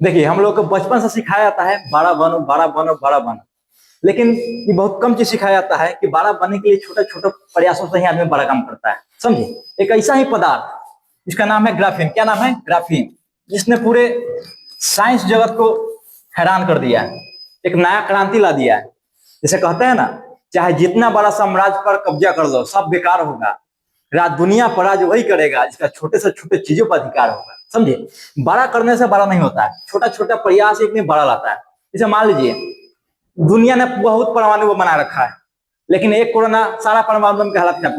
देखिए, हम लोग को बचपन से सिखाया जाता है बड़ा बनो बड़ा बनो बड़ा बनो। लेकिन ये बहुत कम चीज सिखाया जाता है कि बड़ा बनने के लिए छोटे छोटे प्रयासों से ही आदमी बड़ा काम करता है। समझे? एक ऐसा ही पदार्थ जिसका नाम है ग्राफीन। क्या नाम है? ग्राफीन। जिसने पूरे साइंस जगत को हैरान कर दिया है, एक नया क्रांति ला दिया है। जैसे कहते हैं ना, चाहे जितना बड़ा साम्राज्य पर कब्जा कर लो सब बेकार होगा, राज दुनिया पर राज वही करेगा जिसका छोटे से छोटे चीजों पर अधिकार होगा। समझे? बड़ा करने से बड़ा नहीं होता है, छोटा छोटा प्रयास एक में बड़ा लाता है। जैसे मान लीजिए, दुनिया ने बहुत परमाणु बना रखा है, लेकिन एक कोरोना सारा परमाणु बम की हालत खराब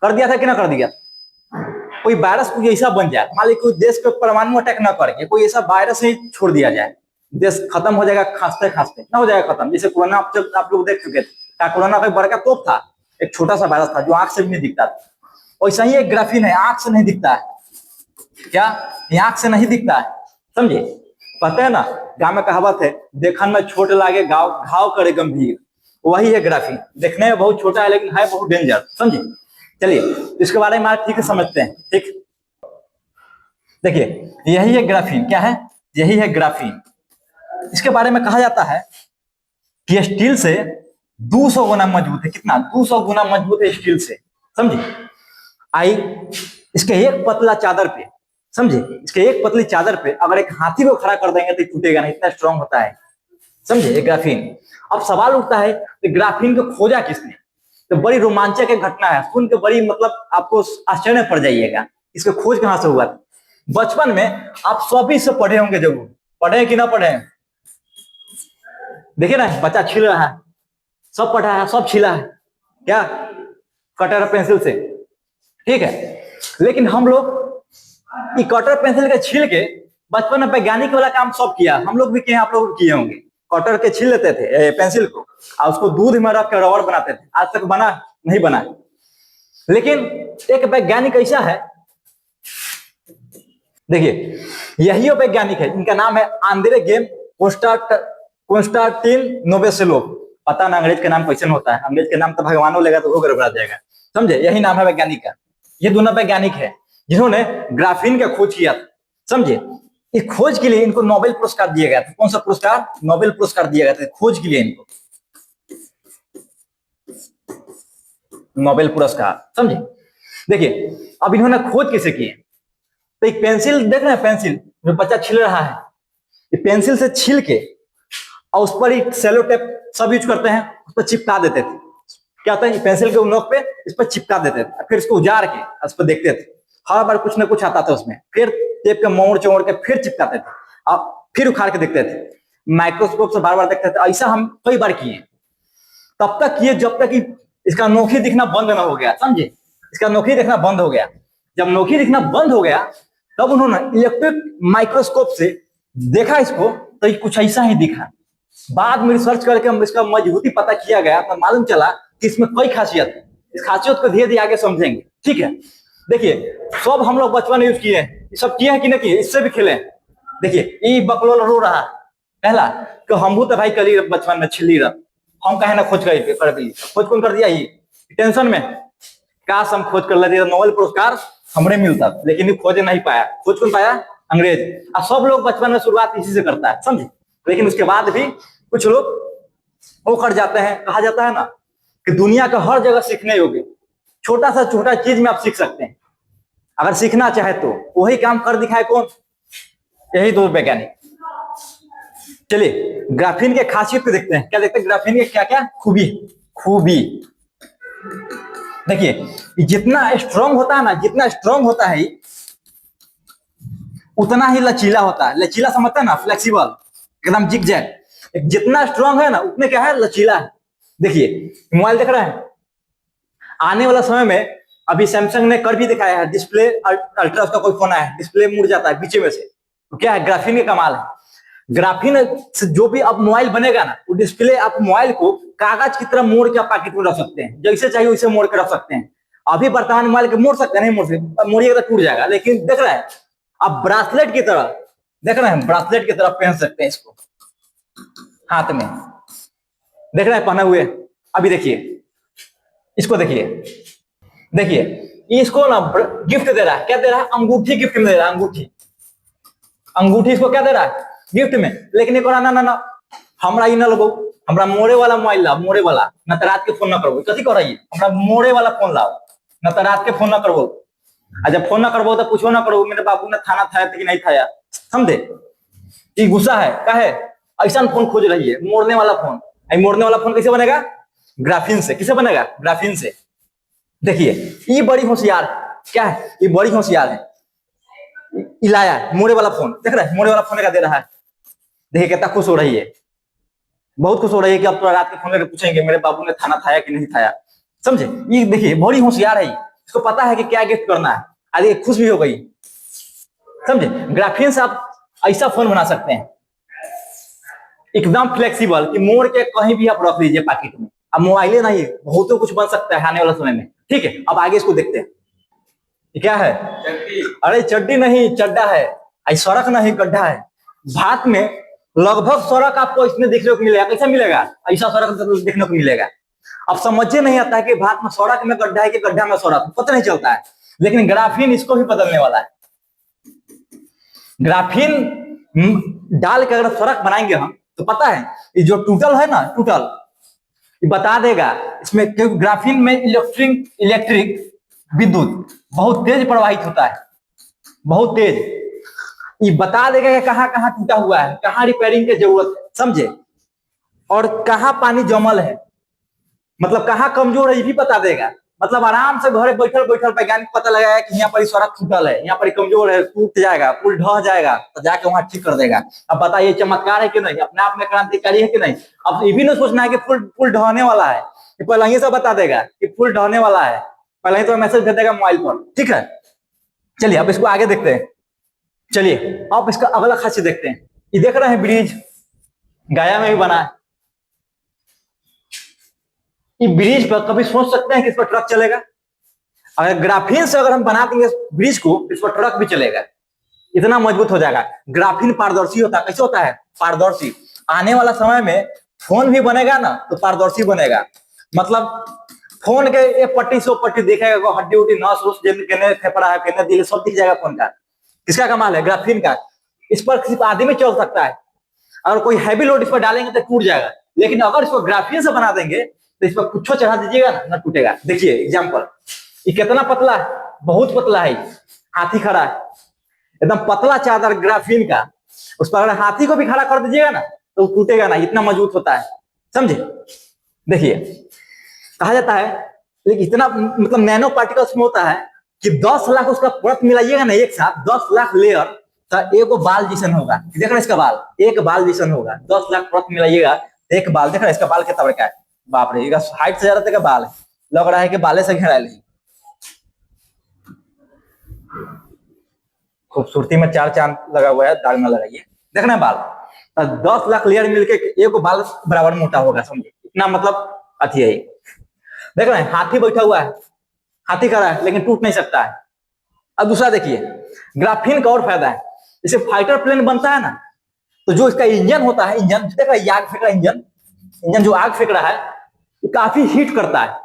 कर दिया था कि ना कर दिया? कोई वायरस कोई ऐसा बन जाए, मान लीजिए कोई देश पे परमाणु अटैक ना करके कोई ऐसा वायरस ही छोड़ दिया जाए, देश खत्म हो जाएगा खांसते खांसते, ना हो जाएगा खत्म। जैसे कोरोना आप लोग देख चुके थे, क्या कोरोना कोई बड़ा तोप था? एक छोटा सा वायरस था जो आंख से भी नहीं दिखता था। वैसा ही एक ग्राफीन है, आंख से नहीं दिखता है। क्या ये आंख से नहीं दिखता है? समझे? पता है ना, गांव में कहावत है, देखन में छोट लागे गाव घाव करे गंभीर। वही है ग्राफीन। देखने में बहुत छोटा है लेकिन है बहुत डेंजर। समझे? चलिए इसके बारे में ठीक है समझते हैं। ठीक, देखिए यही है ग्राफीन। क्या है? यही है ग्राफीन। इसके बारे में कहा जाता है कि स्टील से 200 गुना मजबूत है। कितना? 200 गुना मजबूत है स्टील से। समझे? आई इसके एक पतला चादर पे, समझे, इसके एक पतली चादर पे अगर एक हाथी को खड़ा कर देंगे तो टूटेगा नहीं, इतना स्ट्रांग होता है। समझे? ये ग्राफीन। अब सवाल उठता है कि ग्राफीन को खोजा किसने? तो बड़ी रोमांचक एक घटना है, सुन के बड़ी मतलब आपको आश्चर्य पड़ जाइएगा। इसका खोज कहां से हुआ था? बचपन में आप सभी से पढ़े होंगे, जरूर पढ़े कि ना पढ़े। देखिए ना, बच्चा छील रहा है, सब पढ़ा है, सब छीला है। क्या? कटर पेंसिल से। ठीक है, लेकिन हम लोग कटर पेंसिल के छील के बचपन में वैज्ञानिक वाला काम सब किया। हम लोग भी किए, आप लोग किए होंगे। कटर के छील लेते थे पेंसिल को और उसको दूध में रख के रबड़ बनाते थे। आज तक बना नहीं बना। लेकिन एक वैज्ञानिक ऐसा है, देखिए यही वैज्ञानिक है, इनका नाम है आंद्रे गेम कोंस्टांटिन नोवोसेलोव। पता ना अंग्रेज के नाम कैसे होता है, अंग्रेज के नाम तो भगवानों लेगा तो वो गड़बड़ा जाएगा। समझे? यही नाम है वैज्ञानिक का। ये दोनों वैज्ञानिक है जिन्होंने ग्राफीन का खोज किया था। समझे? इस खोज के लिए इनको नोबेल पुरस्कार दिया गया था। कौन सा पुरस्कार? नोबेल पुरस्कार दिया गया था खोज के लिए इनको, नोबेल पुरस्कार। समझे? देखिए अब इन्होंने खोज कैसे की? तो एक पेंसिल देख रहे हैं, पेंसिल जो बच्चा छील रहा है, ये पेंसिल से छील के और उस पर ही सेलो टेप सब यूज करते हैं, उस पर चिपका देते थे। क्या होता है, पेंसिल के नोक पे इस पर चिपका देते थे, फिर इसको उजाड़ के उस पर देखते थे। हर बार कुछ ना कुछ आता था उसमें, फिर टेप के मोड़ चोड़ के फिर चिपकाते थे और फिर उखाड़ के देखते थे। माइक्रोस्कोप से बार बार देखते थे। ऐसा हम कई बार किए, तब तक किए जब तक कि इसका नोखी दिखना बंद ना हो गया। समझे? इसका नोखी दिखना बंद हो गया। जब नोखी दिखना बंद हो गया तब उन्होंने इलेक्ट्रिक माइक्रोस्कोप से देखा इसको, तो ये कुछ ऐसा ही दिखा। बाद में रिसर्च करके हम इसका मजबूती पता किया गया तो मालूम चला कि इसमें कई खासियत है। इस खासियत को धीरे धीरे आगे समझेंगे। ठीक है, देखिए सब हम लोग बचपन में यूज किए हैं, ये सब किए हैं कि नहीं किए? इससे भी खेले। देखिए ये बकलोल रो रहा है, पहला तो हम तो भाई कली बचपन में छिली रहा, हम कहे ना खोज कर दी। खोज कौन कर दिया? ये टेंशन में काश हम खोज कर लेते, नोबेल पुरस्कार हमरे मिलता, लेकिन ये खोज नहीं पाया। खोज कौन पाया? अंग्रेज। और सब लोग बचपन में शुरुआत इसी से करता है। समझे? लेकिन उसके बाद भी कुछ लोग वो कर जाते हैं। कहा जाता है ना कि दुनिया का हर जगह सीखने योग्य छोटा सा छोटा चीज में आप सीख सकते हैं, अगर सीखना चाहे तो। वही काम कर दिखाए कौन? यही दो वैज्ञानिक। चलिए ग्राफीन के खासियत को देखते हैं। क्या देखते हैं? ग्राफीन के क्या क्या खूबी खूबी देखिए जितना स्ट्रांग होता है ना, जितना स्ट्रांग होता है उतना ही लचीला होता है। लचीला समझता है ना? फ्लेक्सिबल, एकदम जिग जैग। जितना स्ट्रांग है ना उतने क्या है? लचीला है। देखिए मोबाइल देख रहे हैं, आने वाला समय में अभी सैमसंग ने कर भी दिखाया है, डिस्प्ले अल्ट्रा उसका कोई फोन है, डिस्प्ले मुड़ जाता है बीच में से। तो क्या है? ग्राफीन का कमाल है। ग्राफीन से जो भी अब मोबाइल बनेगा ना, वो डिस्प्ले आप मोबाइल को कागज की तरह मोड़ के पॉकेट में रख सकते हैं, जैसे चाहिए वैसे मोड़ के रख सकते हैं। अभी वर्तमान मोबाइल के मोड़ सकते हैं? नहीं मोड़ सकते, मोड़िएगा तो टूट जाएगा। लेकिन देख रहे हैं आप ब्रासलेट की तरह, देख रहे हैं ब्रासलेट की तरह पहन सकते हैं इसको हाथ में। देख रहे हैं पहने हुए। अभी देखिए इसको, देखिए देखिए इसको ना गिफ्ट दे रहा है। क्या दे रहा है? अंगूठी गिफ्ट में दे रहा है। अंगूठी अंगूठी इसको क्या दे रहा है गिफ्ट में, लेकिन एक ना ना ना हमरा ई न लगो, हमरा मोड़े वाला मोबाइल लाओ, मोड़े वाला, न तो रात के फोन न करबो, कथी कर रही है, हमरा मोड़े वाला फोन लाओ, न तो रात के फोन न करबो, आ जब फोन न करबो तो पूछो न करो मेरे बाबू ने थाना थाया कि नहीं थाया, समझे, ये गुस्सा है क्या है, ऐसा फोन खोज रही है मोड़ने वाला फोन, मोड़ने वाला फोन कैसे बनेगा, ग्राफीन से, किसे बनेगा, ग्राफीन से। देखिए ये बड़ी होशियार क्या है, ये बड़ी होशियार है, इलाया मोड़े वाला फोन, देख रहे हैं मोड़े वाला फोन का दे रहा है, देखिए कितना खुश हो रही है, बहुत खुश हो रही है कि अब तो रात के फोन लेकर पूछेंगे मेरे बाबू ने थाना थाया कि नहीं थाया, समझे, ये देखिए बड़ी होशियार है, इसको पता है कि क्या गिफ्ट करना है, आज ये खुश भी हो गई, समझे। ग्राफीन से आप ऐसा फोन बना सकते हैं एकदम फ्लेक्सिबल कि मोड़ के कहीं भी आप रख लीजिए पॉकेट में, अब मोबाइल नहीं बहुत कुछ बन सकता है आने वाले समय में, ठीक है। अब आगे इसको देखते हैं, क्या है, अरे चड्डी नहीं चड्डा है, सड़क नहीं गड्ढा है, भारत में लगभग सड़क आपको इसमें देखने को मिलेगा, कैसा मिलेगा, ऐसा सड़क देखने को मिलेगा। अब समझे नहीं आता है कि भारत में सड़क में गड्ढा है कि गड्ढा में सड़क, पता नहीं चलता है, लेकिन ग्राफीन इसको भी बदलने वाला है। ग्राफीन डाल के अगर सड़क बनाएंगे हम तो पता है ये जो टूटल है ना, टूटल ये बता देगा इसमें, क्योंकि ग्राफीन में इलेक्ट्रिक विद्युत बहुत तेज प्रवाहित होता है, बहुत तेज, ये बता देगा कि कहाँ कहाँ टूटा हुआ है, कहाँ रिपेयरिंग की जरूरत है, समझे, और कहाँ पानी जमल है, मतलब कहाँ कमजोर है ये भी बता देगा, मतलब आराम से घरे बैठल बैठल वैज्ञानिक पता लगाया कि यहाँ पर सड़क टूटल है, यहाँ पर कमजोर है, टूट जाएगा, पुल ढह जाएगा, तो जाके वहां ठीक कर देगा। अब बताइए चमत्कार है कि नहीं, अपने आप में क्रांतिकारी है कि नहीं। अब ये भी नहीं सोचना है कि पुल ढहने वाला है, पहले ही सब बता देगा कि पुल ढहने वाला है, पहले ही तो मैसेज भेज देगा मोबाइल पर, ठीक है। चलिए अब इसको आगे देखते हैं, चलिए अब इसका अगला खासियत देखते हैं। ये देख रहे हैं ब्रिज गया में भी बना है, ये ब्रिज पर कभी सोच सकते हैं कि इस पर ट्रक चलेगा, अगर ग्राफीन से अगर हम बना देंगे ब्रिज को, इस पर ट्रक भी चलेगा, इतना मजबूत हो जाएगा। ग्राफीन पारदर्शी होता है, कैसे होता है, पारदर्शी, आने वाला समय में फोन भी बनेगा ना तो पारदर्शी बनेगा, मतलब फोन के एक पट्टी से पट्टी देखेगा, हड्डी उड्डी नस उस केने फेफड़ा है केने दिल सब दिख जाएगा फोन का। किसका कमाल है, ग्राफीन का। इस पर सिर्फ आदमी चल सकता है, अगर कोई हैवी लोड इस पर डालेंगे तो टूट जाएगा, लेकिन अगर इसको ग्राफीन से बना देंगे तो इस पर कुछ चढ़ा दीजिएगा ना टूटेगा। देखिए एग्जाम्पल, ये कितना पतला है, बहुत पतला है, हाथी खड़ा है, एकदम पतला चादर ग्राफीन का, उस पर अगर हाथी को भी खड़ा कर दीजिएगा ना तो टूटेगा ना, इतना मजबूत होता है, समझे। देखिए कहा जाता है, लेकिन इतना मतलब नैनो पार्टिकल्स में होता है कि 10 लाख उसका परत मिलाइएगा ना एक साथ, 10 लाख लेयर, तो एक बाल जैसन होगा, देख रहे इसका बाल, एक बाल जैसन होगा, 10 लाख परत मिलाइएगा एक बाल, देख रहे इसका बाल कितना बड़ा है, बाप रे, हाइट से ज्यादा बाल है, लग रहा है कि बाले से घेरा ली, खूबसूरती में 4 चांद लगा हुआ है, दाग में लगाइए, देख रहे बाल, 10 लाख लेयर मिलके एक बाल बराबर मोटा होगा, समझे, इतना मतलब अथी है। देख रहे हैं हाथी बैठा हुआ है, हाथी खड़ा है लेकिन टूट नहीं सकता है। अब दूसरा देखिए, ग्राफीन का और फायदा है, जैसे फाइटर प्लेन बनता है ना, तो जो इसका इंजन होता है, इंजन देख रहा है, आग फेंक रहा है, इंजन जो आग फेंक रहा है ये काफी हीट करता है,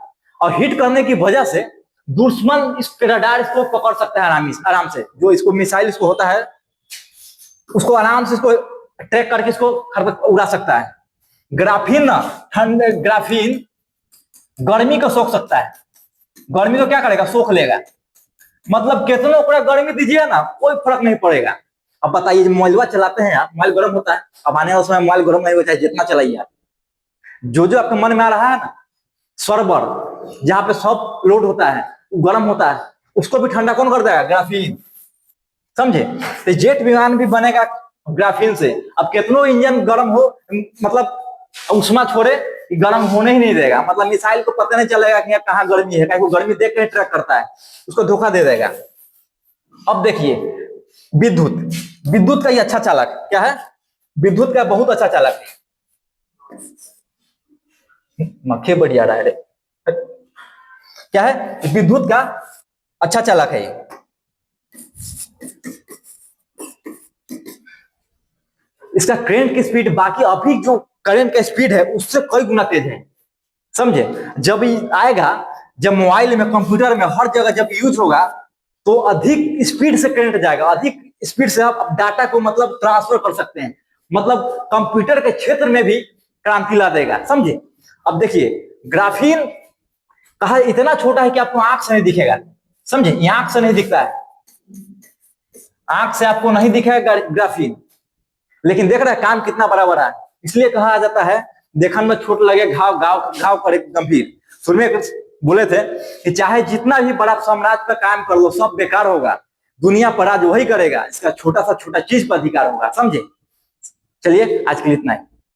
और हीट करने की वजह से दुश्मन इस रडार इसको पकड़ सकता है आराम से, जो इसको मिसाइल इसको होता है उसको आराम से इसको ट्रैक करके इसको उड़ा सकता है। ग्राफीन ना, ठंड ग्राफीन गर्मी को सोख सकता है, गर्मी को क्या करेगा, सोख लेगा, मतलब कितना ओकरा गर्मी दीजिए ना कोई फर्क नहीं पड़ेगा। अब बताइए जो मोबाइल चलाते हैं आप, मोबाइल गर्म होता है, अब आने वाले समय मोबाइल गर्म नहीं होता है, जितना चलाइए आप, जो जो आपके मन में आ रहा है ना, सर्वर जहाँ पे सब लोड होता है गर्म होता है, उसको भी ठंडा कौन कर देगा, ग्राफीन, समझे। तो जेट विमान भी बनेगा ग्राफीन से। अब कितनों इंजन गर्म हो, मतलब उष्मा छोड़े, गर्म होने ही नहीं देगा, मतलब मिसाइल को पता नहीं चलेगा कि कहाँ गर्मी है, वो गर्मी देख के ट्रैक करता है, उसको धोखा दे देगा। अब देखिए विद्युत, विद्युत का ही अच्छा चालक क्या है, विद्युत का बहुत अच्छा चालक है, मक्खे बढ़िया रहा है, क्या है, विद्युत का अच्छा चालक है। इसका करंट की स्पीड बाकी अभी जो करंट का स्पीड है उससे कई गुना तेज है, समझे। जब ये आएगा, जब मोबाइल में, कंप्यूटर में, हर जगह जब यूज होगा तो अधिक स्पीड से करंट जाएगा, अधिक स्पीड से आप डाटा को मतलब ट्रांसफर कर सकते हैं, मतलब कंप्यूटर के क्षेत्र में भी क्रांति ला देगा, समझे। अब देखिए ग्राफीन कहा इतना छोटा है कि आपको आंख से नहीं दिखेगा, समझे, ये आंख से नहीं दिखता है, आंख से आपको नहीं दिखेगा ग्राफीन, लेकिन देख रहा है काम कितना बड़ा बड़ा है। इसलिए कहा जाता है देखने में छोट लगे घाव घाव घाव करे गंभीर। शुरू में बोले थे कि चाहे जितना भी बड़ा साम्राज्य पर काम कर लो सब बेकार होगा, दुनिया पर राज वही करेगा, इसका छोटा सा छोटा चीज पर अधिकार होगा, समझे। चलिए आज के लिए इतना ही।